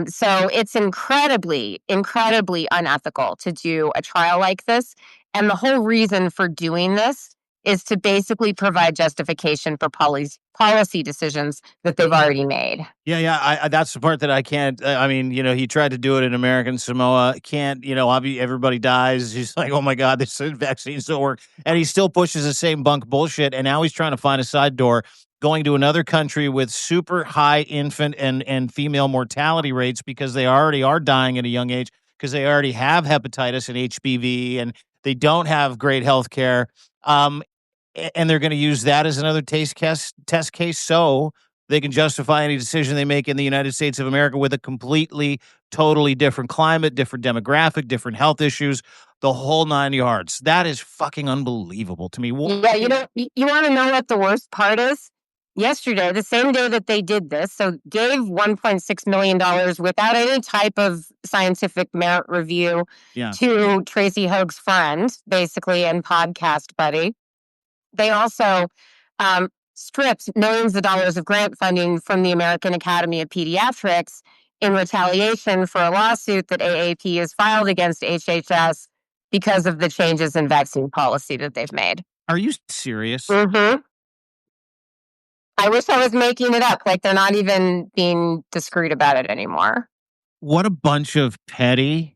[SPEAKER 2] So it's incredibly, incredibly unethical to do a trial like this. And the whole reason for doing this is to basically provide justification for policy decisions that they've already made.
[SPEAKER 1] Yeah. That's the part that I can't. I mean, he tried to do it in American Samoa. Can't, everybody dies. He's like, oh my God, this vaccine still work. And he still pushes the same bunk bullshit. And now he's trying to find a side door, going to another country with super high infant and female mortality rates because they already are dying at a young age because they already have hepatitis and HPV and they don't have great health care. And they're going to use that as another test case so they can justify any decision they make in the United States of America with a completely, totally different climate, different demographic, different health issues, the whole 9 yards. That is fucking unbelievable to me.
[SPEAKER 2] Yeah, you want to know what the worst part is? Yesterday, the same day that they did this, so gave $1.6 million without any type of scientific merit review to Tracy Hoag's friend, basically, and podcast buddy. They also stripped millions of dollars of grant funding from the American Academy of Pediatrics in retaliation for a lawsuit that AAP has filed against HHS because of the changes in vaccine policy that they've made.
[SPEAKER 1] Are you serious?
[SPEAKER 2] Mm-hmm. I wish I was making it up. Like, they're not even being discreet about it anymore.
[SPEAKER 1] What a bunch of petty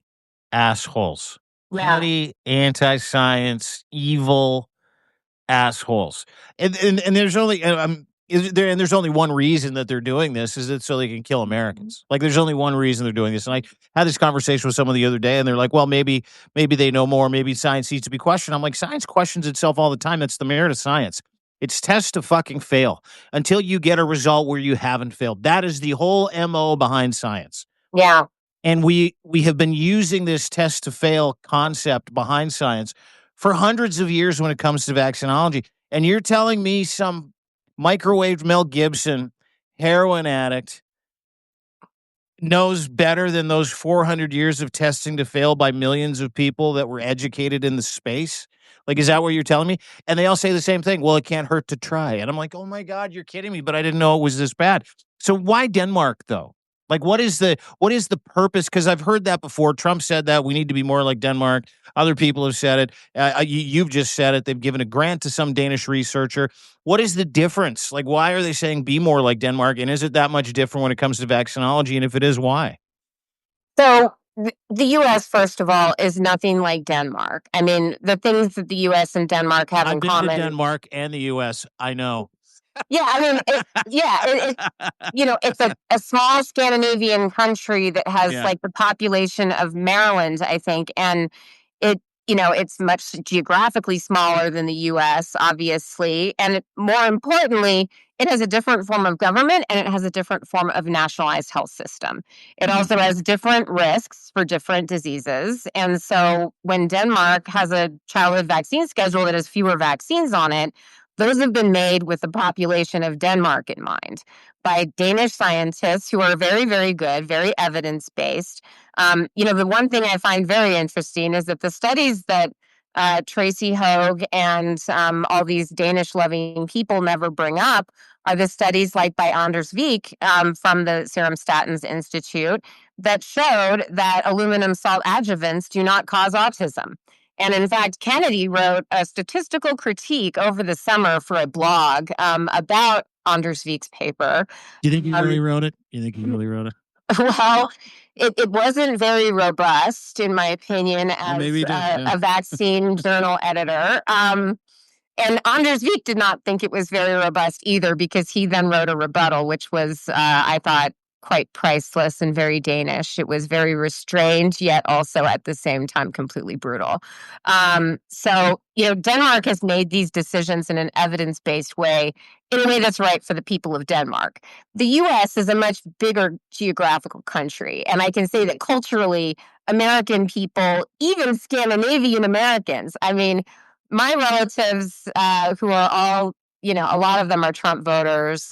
[SPEAKER 1] assholes.
[SPEAKER 2] Yeah.
[SPEAKER 1] Petty, anti-science, evil assholes. And there's only there's only one reason that they're doing this is that so they can kill Americans. Like there's only one reason they're doing this. And I had this conversation with someone the other day and they're like, well, maybe they know more. Maybe science needs to be questioned. I'm like, science questions itself all the time. That's the merit of science. It's test to fucking fail until you get a result where you haven't failed. That is the whole MO behind science.
[SPEAKER 2] Yeah.
[SPEAKER 1] And we have been using this test to fail concept behind science for hundreds of years when it comes to vaccinology. And you're telling me some microwaved Mel Gibson heroin addict knows better than those 400 years of testing to fail by millions of people that were educated in the space? Like, is that what you're telling me? And they all say the same thing. Well, it can't hurt to try. And I'm like, oh my God, you're kidding me. But I didn't know it was this bad. So why Denmark though? Like, what is the purpose? Because I've heard that before. Trump said that we need to be more like Denmark. Other people have said it. You've just said it. They've given a grant to some Danish researcher. What is the difference? Like, why are they saying be more like Denmark? And is it that much different when it comes to vaccinology? And if it is, why?
[SPEAKER 2] So the U.S., first of all, is nothing like Denmark. I mean, the things that the U.S. and Denmark have in common.
[SPEAKER 1] I've been to Denmark and the U.S. I know.
[SPEAKER 2] Yeah, I mean, it's a small Scandinavian country that has like the population of Maryland, I think, and it's much geographically smaller than the U.S., obviously, and more importantly, it has a different form of government and it has a different form of nationalized health system. It also has different risks for different diseases, and so when Denmark has a childhood vaccine schedule that has fewer vaccines on it, those have been made with the population of Denmark in mind by Danish scientists who are very, very good, very evidence-based. The one thing I find very interesting is that the studies that Tracy Hoag and all these Danish loving people never bring up are the studies like by Anders Vik from the Serum Statins Institute that showed that aluminum salt adjuvants do not cause autism. And in fact, Kennedy wrote a statistical critique over the summer for a blog about Anders Vik's paper.
[SPEAKER 1] Do you think he really wrote it? Do you think he really wrote it?
[SPEAKER 2] Well, it wasn't very robust, in my opinion, as a vaccine journal editor. And Anders Vik did not think it was very robust either, because he then wrote a rebuttal, which was, I thought, quite priceless and very Danish. It was very restrained, yet also at the same time completely brutal. So, Denmark has made these decisions in an evidence-based way, in a way that's right for the people of Denmark. The US is a much bigger geographical country, and I can say that culturally, American people, even Scandinavian Americans, I mean, my relatives, who are all, a lot of them are Trump voters,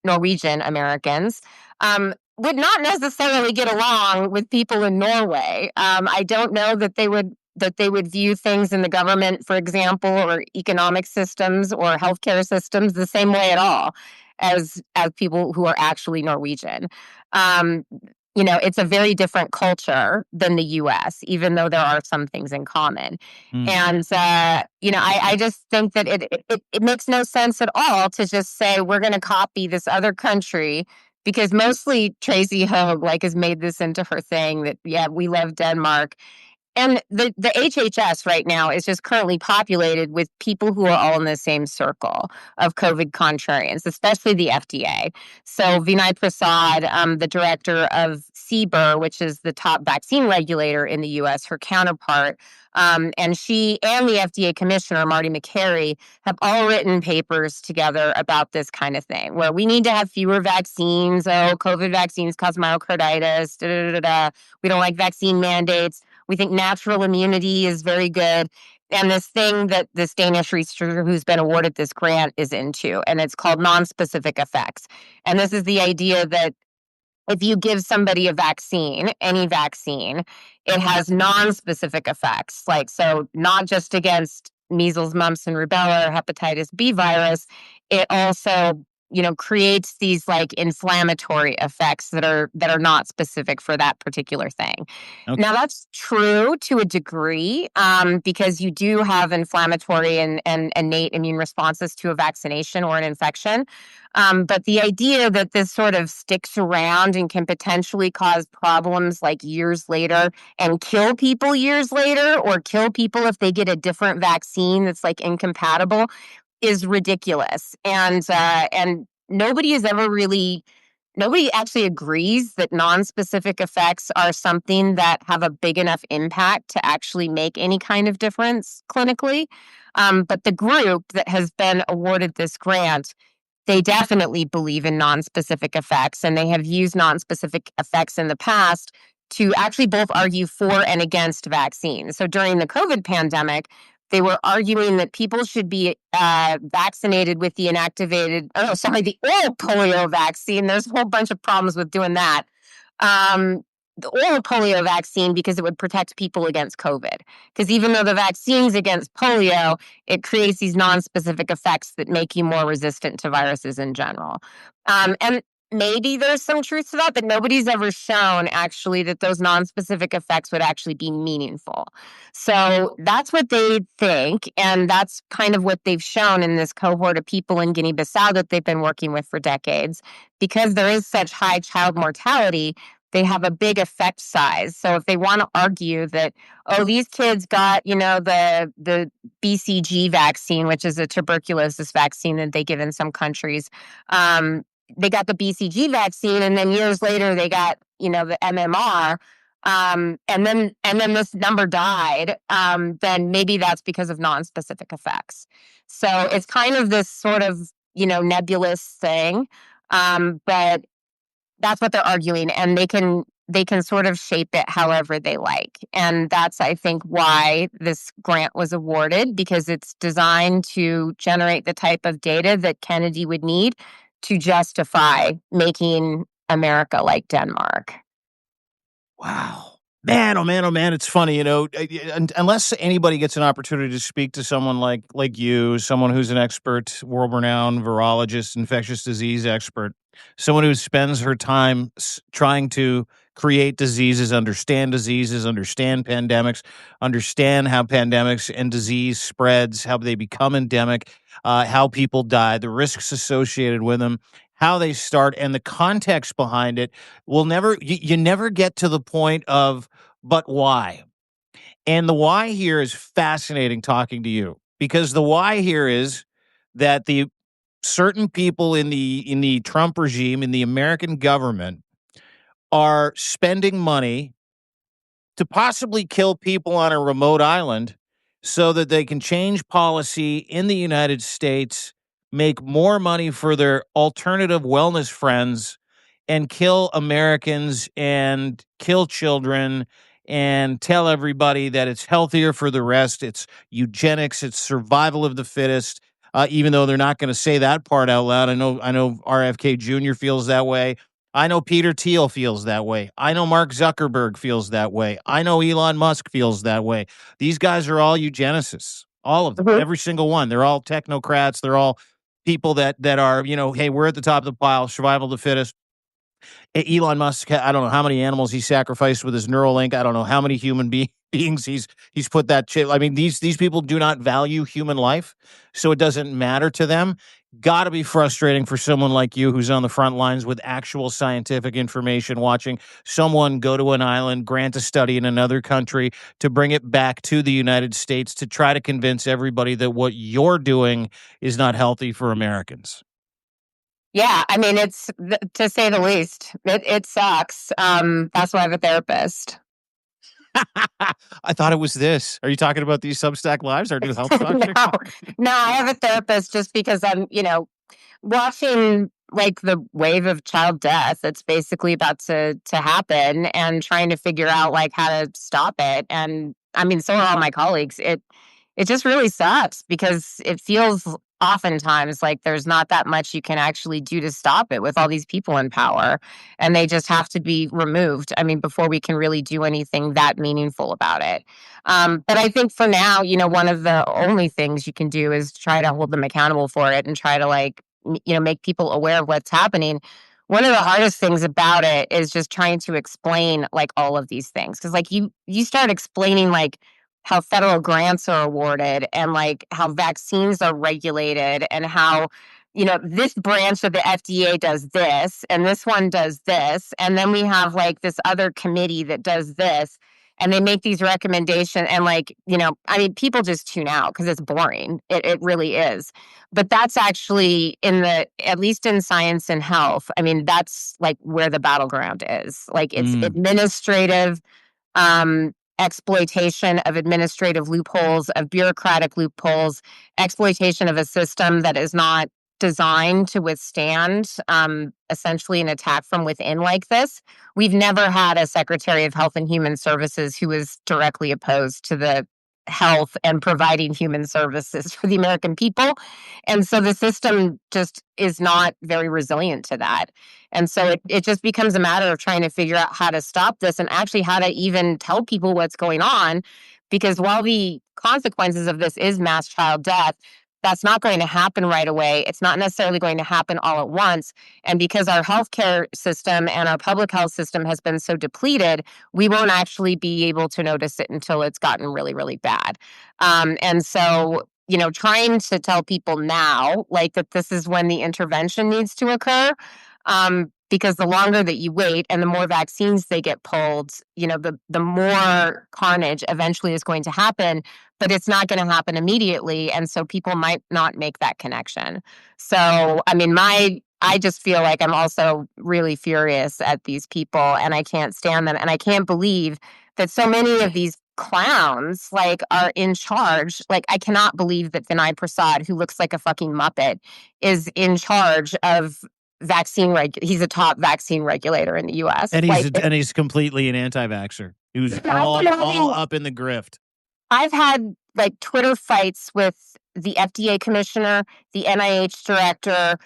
[SPEAKER 2] Norwegian Americans, would not necessarily get along with people in Norway. I don't know that they would view things in the government, for example, or economic systems or healthcare systems the same way at all as people who are actually Norwegian. It's a very different culture than the US, even though there are some things in common. And, I just think that it makes no sense at all to just say we're going to copy this other country, because mostly Tracy Hoag has made this into her thing that, yeah, we love Denmark. And the HHS right now is just currently populated with people who are all in the same circle of COVID contrarians, especially the FDA. So Vinay Prasad, the director of CBER, which is the top vaccine regulator in the US, her counterpart, and she and the FDA commissioner, Marty Makary, have all written papers together about this kind of thing, where we need to have fewer vaccines. Oh, COVID vaccines cause myocarditis. Da, da, da, da. We don't like vaccine mandates. We think natural immunity is very good. And this thing that this Danish researcher who's been awarded this grant is into, and it's called non-specific effects. And this is the idea that if you give somebody a vaccine, any vaccine, it has non-specific effects. So not just against measles, mumps, and rubella or hepatitis B virus, it also creates these inflammatory effects that are not specific for that particular thing. Okay. Now that's true to a degree, because you do have inflammatory and innate immune responses to a vaccination or an infection. But the idea that this sort of sticks around and can potentially cause problems years later and kill people years later, or kill people if they get a different vaccine that's incompatible, is ridiculous. And nobody actually agrees that non-specific effects are something that have a big enough impact to actually make any kind of difference clinically. But the group that has been awarded this grant, they definitely believe in non-specific effects, and they have used non-specific effects in the past to actually both argue for and against vaccines. So during the COVID pandemic, they were arguing that people should be vaccinated with the the oral polio vaccine. There's a whole bunch of problems with doing that. The oral polio vaccine, because it would protect people against COVID. Because even though the vaccine's against polio, it creates these non-specific effects that make you more resistant to viruses in general. And maybe there's some truth to that, but nobody's ever shown actually that those non-specific effects would actually be meaningful. So that's what they think, and that's kind of what they've shown in this cohort of people in Guinea-Bissau that they've been working with for decades. Because there is such high child mortality, they have a big effect size. So if they want to argue that, these kids got, the BCG vaccine, which is a tuberculosis vaccine that they give in some countries, they got the BCG vaccine, and then years later they got, the MMR, and then this number died, then maybe that's because of non-specific effects. So it's kind of this sort of, nebulous thing, but that's what they're arguing, and they can sort of shape it however they like. And that's, I think, why this grant was awarded, because it's designed to generate the type of data that Kennedy would need to justify making America like Denmark.
[SPEAKER 1] Wow. Man, oh man, oh man, it's funny, unless anybody gets an opportunity to speak to someone like you, someone who's an expert, world-renowned virologist, infectious disease expert, someone who spends her time trying to create diseases, understand pandemics, understand how pandemics and disease spreads, how they become endemic, how people die, the risks associated with them, how they start, and the context behind it. You never get to the point of but why? And the why here is fascinating talking to you, because the why here is that the certain people in the Trump regime, in the American government, are spending money to possibly kill people on a remote island so that they can change policy in the United States, make more money for their alternative wellness friends, and kill Americans and kill children and tell everybody that it's healthier for the rest. It's eugenics, it's survival of the fittest. Even though they're not going to say that part out loud. I know RFK Jr. feels that way. I know Peter Thiel feels that way. I know Mark Zuckerberg feels that way. I know Elon Musk feels that way. These guys are all eugenicists, all of them,
[SPEAKER 2] Mhm.
[SPEAKER 1] every single one. They're all technocrats. They're all people that are, hey, we're at the top of the pile, survival of the fittest. Elon Musk, I don't know how many animals he sacrificed with his Neuralink. I don't know how many beings he's put that chip. I mean, these people do not value human life, so it doesn't matter to them. Got to be frustrating for someone like you who's on the front lines with actual scientific information, watching someone go to an island, grant a study in another country to bring it back to the United States to try to convince everybody that what you're doing is not healthy for Americans.
[SPEAKER 2] Yeah, I mean, to say the least. It sucks. That's why I have a therapist.
[SPEAKER 1] I thought it was this. Are you talking about these Substack lives, our new health talk
[SPEAKER 2] No,
[SPEAKER 1] show?
[SPEAKER 2] no, I have a therapist just because I'm, watching like the wave of child death that's basically about to happen and trying to figure out like how to stop it. And I mean, so are all my colleagues. It just really sucks because it feels oftentimes like there's not that much you can actually do to stop it with all these people in power, and they just have to be removed. I mean, before we can really do anything that meaningful about it. But I think for now, one of the only things you can do is try to hold them accountable for it and try to like make people aware of what's happening. One of the hardest things about it is just trying to explain like all of these things, because like you start explaining like how federal grants are awarded and like how vaccines are regulated and how this branch of the FDA does this and this one does this, and then we have like this other committee that does this, and they make these recommendations, and like I mean, people just tune out because it's boring. It really is. But that's actually at least in science and health, I mean, that's like where the battleground is. Like it's
[SPEAKER 1] Mm.
[SPEAKER 2] administrative exploitation of administrative loopholes, of bureaucratic loopholes, exploitation of a system that is not designed to withstand essentially an attack from within like this. We've never had a Secretary of Health and Human Services who is directly opposed to the health and providing human services for the American people. And so the system just is not very resilient to that. And so it just becomes a matter of trying to figure out how to stop this and actually how to even tell people what's going on. Because while the consequences of this is mass child death, that's not going to happen right away. It's not necessarily going to happen all at once. And because our healthcare system and our public health system has been so depleted, we won't actually be able to notice it until it's gotten really, really bad. And so, trying to tell people now, like that this is when the intervention needs to occur. Because the longer that you wait and the more vaccines they get pulled, the more carnage eventually is going to happen, but it's not going to happen immediately. And so people might not make that connection. So, I mean, I just feel like I'm also really furious at these people, and I can't stand them. And I can't believe that so many of these clowns like are in charge. Like, I cannot believe that Vinay Prasad, who looks like a fucking Muppet, is in charge of he's a top vaccine regulator in the US.
[SPEAKER 1] And
[SPEAKER 2] Like,
[SPEAKER 1] he's completely an anti-vaxxer. He was all up in the grift.
[SPEAKER 2] I've had like Twitter fights with the FDA commissioner, the NIH director,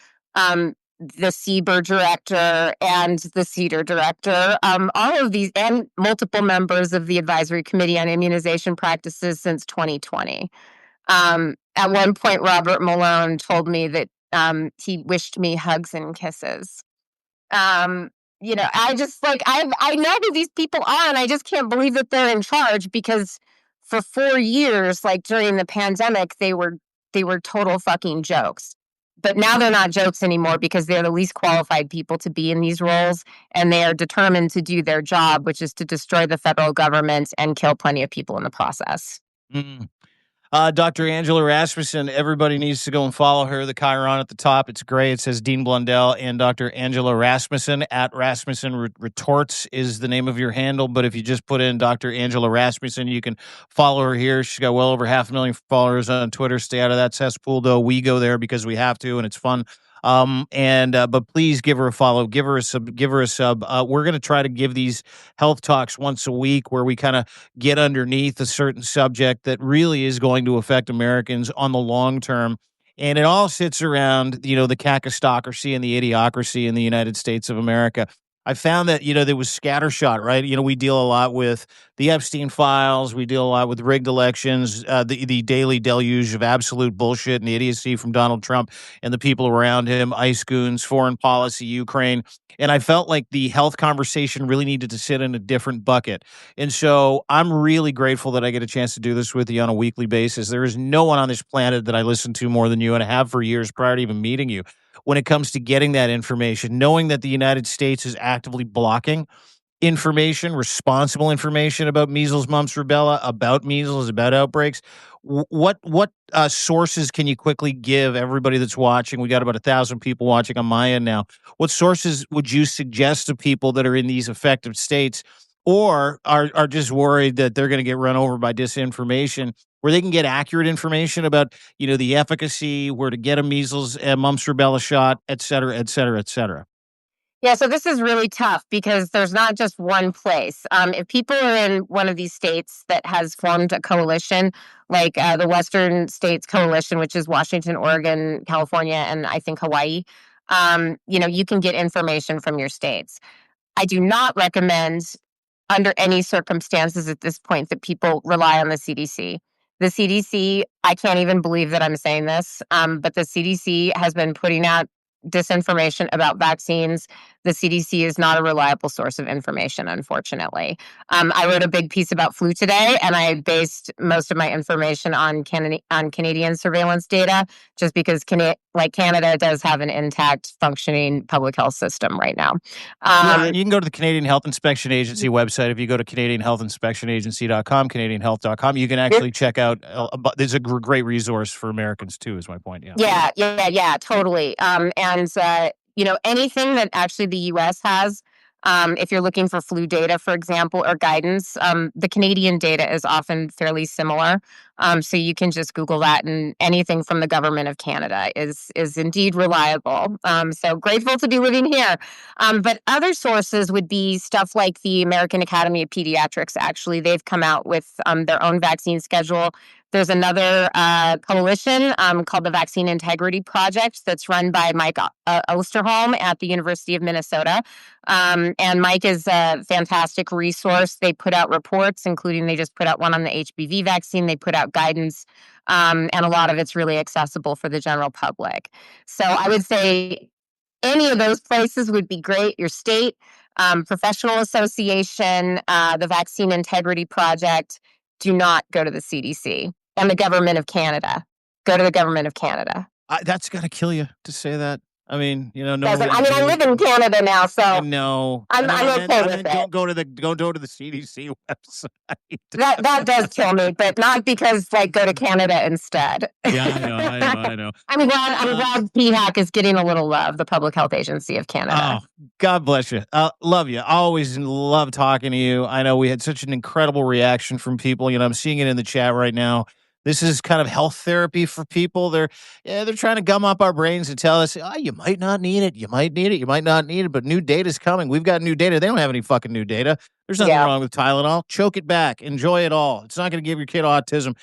[SPEAKER 2] the CBER director and the CEDAR director, all of these, and multiple members of the Advisory Committee on Immunization Practices since 2020. At one point, Robert Malone told me that he wished me hugs and kisses. I just I know who these people are, and I just can't believe that they're in charge, because for 4 years, like during the pandemic, they were total fucking jokes. But now they're not jokes anymore, because they're the least qualified people to be in these roles, and they are determined to do their job, which is to destroy the federal government and kill plenty of people in the process.
[SPEAKER 1] Mm. Dr. Angela Rasmussen, everybody needs to go and follow her. The Chiron at the top, it's gray. It says Dean Blundell and Dr. Angela Rasmussen. At Rasmussen Retorts is the name of your handle. But if you just put in Dr. Angela Rasmussen, you can follow her here. She's got well over 500,000 followers on Twitter. Stay out of that cesspool, though. We go there because we have to, and it's fun. But please give her a follow, give her a sub. We're going to try to give these health talks once a week, where we kind of get underneath a certain subject that really is going to affect Americans on the long term. And it all sits around, the kakistocracy and the idiocracy in the United States of America. I found that, there was scattershot, right? We deal a lot with the Epstein files. We deal a lot with rigged elections, the daily deluge of absolute bullshit and idiocy from Donald Trump and the people around him, ICE goons, foreign policy, Ukraine. And I felt like the health conversation really needed to sit in a different bucket. And so I'm really grateful that I get a chance to do this with you on a weekly basis. There is no one on this planet that I listen to more than you, and I have for years prior to even meeting you, when it comes to getting that information, knowing that the United States is actively blocking information, responsible information about measles, mumps, rubella, about measles, about outbreaks. What sources can you quickly give everybody that's watching? We got about 1,000 people watching on my end now. What sources would you suggest to people that are in these affected states, or are just worried that they're going to get run over by disinformation, where they can get accurate information about, the efficacy, where to get a measles and mumps, rubella shot, et cetera, et cetera, et cetera?
[SPEAKER 2] Yeah, so this is really tough, because there's not just one place. If people are in one of these states that has formed a coalition, like the Western States Coalition, which is Washington, Oregon, California, and I think Hawaii, you can get information from your states. I do not recommend, under any circumstances at this point, that people rely on the CDC. The CDC, I can't even believe that I'm saying this, but the CDC has been putting out disinformation about vaccines. The CDC is not a reliable source of information, unfortunately. I wrote a big piece about flu today, and I based most of my information on Canadian surveillance data, just because Canada does have an intact, functioning public health system right now.
[SPEAKER 1] Yeah, and you can go to the Canadian Health Inspection Agency website. If you go to CanadianHealthInspectionAgency.com, Canadianhealth.com, you can actually check out. There's a great resource for Americans too, is my point.
[SPEAKER 2] Yeah, totally. Anything that actually the U.S. has, if you're looking for flu data, for example, or guidance, the Canadian data is often fairly similar. So you can just Google that, and anything from the government of Canada is indeed reliable. So grateful to be living here. But other sources would be stuff like the American Academy of Pediatrics. Actually, they've come out with their own vaccine schedule. There's another coalition called the Vaccine Integrity Project that's run by Mike Osterholm at the University of Minnesota. And Mike is a fantastic resource. They put out reports, including they just put out one on the HPV vaccine. They put out guidance, and a lot of it's really accessible for the general public. So I would say any of those places would be great. Your state, professional association, the Vaccine Integrity Project. Do not go to the CDC. And the government of Canada. Go to the government of Canada.
[SPEAKER 1] That's got to kill you to say that. I mean, no.
[SPEAKER 2] I live in Canada now, so
[SPEAKER 1] no.
[SPEAKER 2] I'm okay with it.
[SPEAKER 1] Don't go to the CDC website.
[SPEAKER 2] That does kill me, but not because go to Canada instead.
[SPEAKER 1] Yeah, I know.
[SPEAKER 2] I'm glad PHAC is getting a little love, the Public Health Agency of Canada.
[SPEAKER 1] Oh, God bless you. Love you. Always love talking to you. I know we had such an incredible reaction from people. I'm seeing it in the chat right now. This is kind of health therapy for people. They're trying to gum up our brains and tell us, oh, you might not need it. You might need it. You might not need it. But new data is coming. We've got new data. They don't have any fucking new data. There's nothing
[SPEAKER 2] Yeah.
[SPEAKER 1] wrong with Tylenol. Choke it back. Enjoy it all. It's not going to give your kid autism.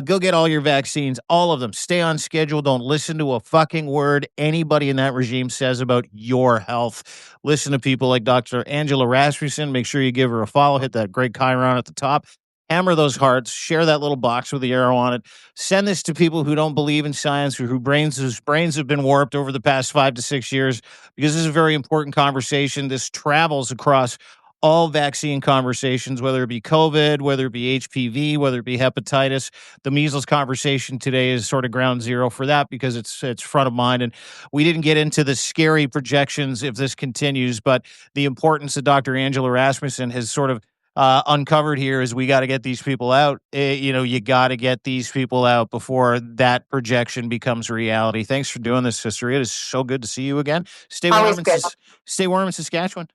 [SPEAKER 1] Go get all your vaccines, all of them. Stay on schedule. Don't listen to a fucking word anybody in that regime says about your health. Listen to people like Dr. Angela Rasmussen. Make sure you give her a follow. Hit that great chyron at the top. Hammer those hearts, share that little box with the arrow on it. Send this to people who don't believe in science or whose brains have been warped over the past 5 to 6 years, because this is a very important conversation. This travels across all vaccine conversations, whether it be COVID, whether it be HPV, whether it be hepatitis. The measles conversation today is sort of ground zero for that, because it's front of mind. And we didn't get into the scary projections if this continues, but the importance that Dr. Angela Rasmussen has sort of uncovered here is we got to get these people out. You got to get these people out before that projection becomes reality. Thanks for doing this, sister. It is so good to see you again. Stay
[SPEAKER 2] Always
[SPEAKER 1] warm.
[SPEAKER 2] good.
[SPEAKER 1] Stay warm in Saskatchewan.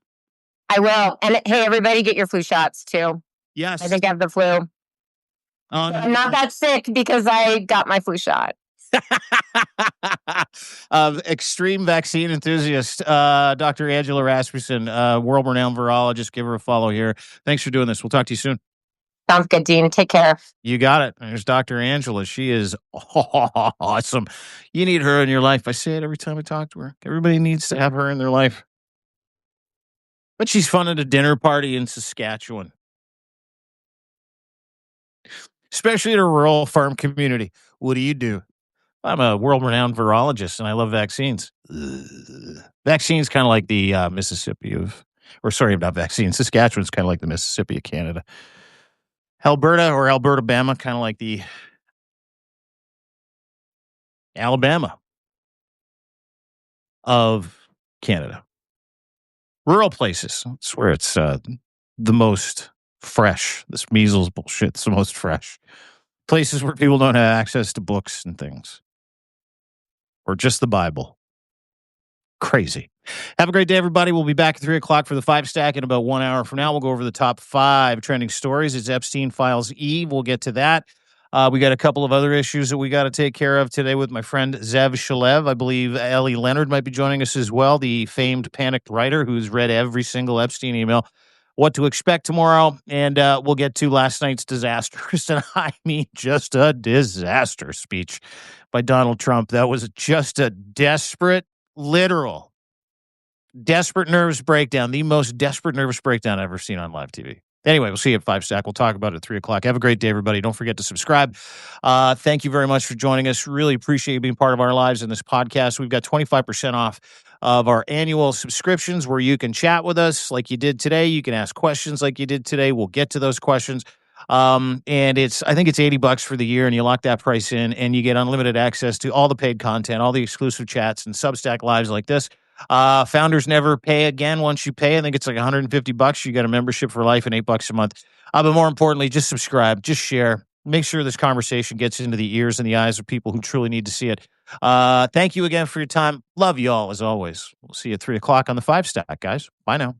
[SPEAKER 2] I will. And hey, everybody, get your flu shots too.
[SPEAKER 1] Yes.
[SPEAKER 2] I think I have the flu. I'm not that sick because I got my flu shot.
[SPEAKER 1] Extreme vaccine enthusiast, Dr. Angela Rasmussen, world-renowned virologist. Give her a follow here. Thanks for doing this. We'll talk to you soon.
[SPEAKER 2] Sounds good, Dean. Take care.
[SPEAKER 1] You got it. There's Dr. Angela. She is awesome. You need her in your life. I say it every time I talk to her. Everybody needs to have her in their life. But she's fun at a dinner party in Saskatchewan, especially at a rural farm community. What do? I'm a world-renowned virologist, and I love vaccines. Vaccines kind of like the Mississippi of, or sorry, about vaccines. Saskatchewan's kind of like the Mississippi of Canada. Alberta or Alberta-Bama, kind of like the Alabama of Canada. Rural places. That's where it's the most fresh. This measles bullshit's the most fresh. Places where people don't have access to books and things. Or just the Bible. Crazy. Have a great day, everybody. We'll be back at 3 o'clock for the 5 stack in about 1 hour from now. We'll go over the top 5 trending stories. It's Epstein Files E. We'll get to that. We got a couple of other issues that we got to take care of today with my friend Zev Shalev. I believe Ellie Leonard might be joining us as well, the famed panicked writer who's read every single Epstein email. What to expect tomorrow, and we'll get to last night's disastrous, and I mean just a disaster speech by Donald Trump. That was just a desperate, literal, desperate nervous breakdown, the most desperate nervous breakdown I've ever seen on live TV. Anyway, we'll see you at 5 stack. We'll talk about it at 3 o'clock. Have a great day, everybody. Don't forget to subscribe. Thank you very much for joining us. Really appreciate you being part of our lives in this podcast. We've got 25% off of our annual subscriptions where you can chat with us like you did today. You can ask questions like you did today. We'll get to those questions. And I think it's $80 for the year, and you lock that price in, and you get unlimited access to all the paid content, all the exclusive chats, and Substack lives like this. Founders never pay again once you pay. I think it's like $150. You got a membership for life and $8 a month. But more importantly, just subscribe, just share. Make sure this conversation gets into the ears and the eyes of people who truly need to see it. Thank you again for your time. Love you all as always. We'll see you at 3 o'clock on the 5 stack, guys. Bye now.